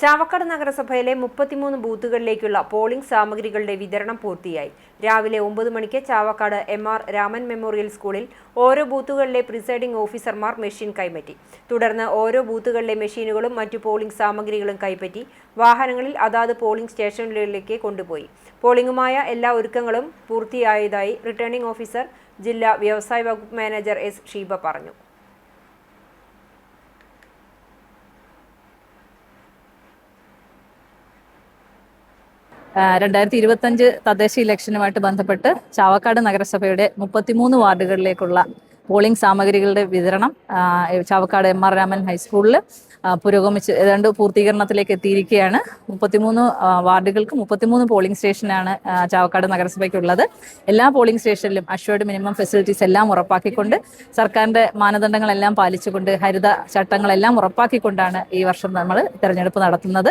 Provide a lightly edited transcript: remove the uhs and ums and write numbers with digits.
ചാവക്കാട് നഗരസഭയിലെ 33 ബൂത്തുകളിലേക്കുള്ള പോളിംഗ് സാമഗ്രികളുടെ വിതരണം പൂർത്തിയായി. രാവിലെ 9 മണിക്ക് ചാവക്കാട് എം.ആർ. രാമൻ മെമ്മോറിയൽ സ്കൂളിൽ ഓരോ ബൂത്തുകളിലെ പ്രിസൈഡിംഗ് ഓഫീസർമാർ മെഷീൻ കൈമാറ്റി. തുടർന്ന് ഓരോ ബൂത്തുകളിലെ മെഷീനുകളും മറ്റു പോളിംഗ് സാമഗ്രികളും കൈപ്പറ്റി വാഹനങ്ങളിൽ അതാത് പോളിംഗ് സ്റ്റേഷനുകളിലേക്ക് കൊണ്ടുപോയി. പോളിംഗുമായ എല്ലാ ഒരുക്കങ്ങളും പൂർത്തിയായതായി റിട്ടേണിംഗ് ഓഫീസർ ജില്ലാ വ്യവസായ വകുപ്പ് മാനേജർ എസ്. ഷീബ പറഞ്ഞു. 2025 തദ്ദേശ ഇലക്ഷനുമായിട്ട് ബന്ധപ്പെട്ട് ചാവക്കാട് നഗരസഭയുടെ 33 വാർഡുകളിലേക്കുള്ള പോളിംഗ് സാമഗ്രികളുടെ വിതരണം ചാവക്കാട് എം.ആർ. രാമൻ ഹൈസ്കൂളിൽ പുരോഗമിച്ച് ഏതാണ്ട് പൂർത്തീകരണത്തിലേക്ക് എത്തിയിരിക്കുകയാണ്. 33 വാർഡുകൾക്ക് 33 പോളിംഗ് സ്റ്റേഷനാണ് ചാവക്കാട് നഗരസഭയ്ക്കുള്ളത്. എല്ലാ പോളിംഗ് സ്റ്റേഷനിലും അഷ്വേർഡ് മിനിമം ഫെസിലിറ്റീസ് എല്ലാം ഉറപ്പാക്കിക്കൊണ്ട് സർക്കാരിൻ്റെ മാനദണ്ഡങ്ങളെല്ലാം പാലിച്ചുകൊണ്ട് ഹരിത ചട്ടങ്ങളെല്ലാം ഉറപ്പാക്കിക്കൊണ്ടാണ് ഈ വർഷം നമ്മൾ തെരഞ്ഞെടുപ്പ് നടത്തുന്നത്.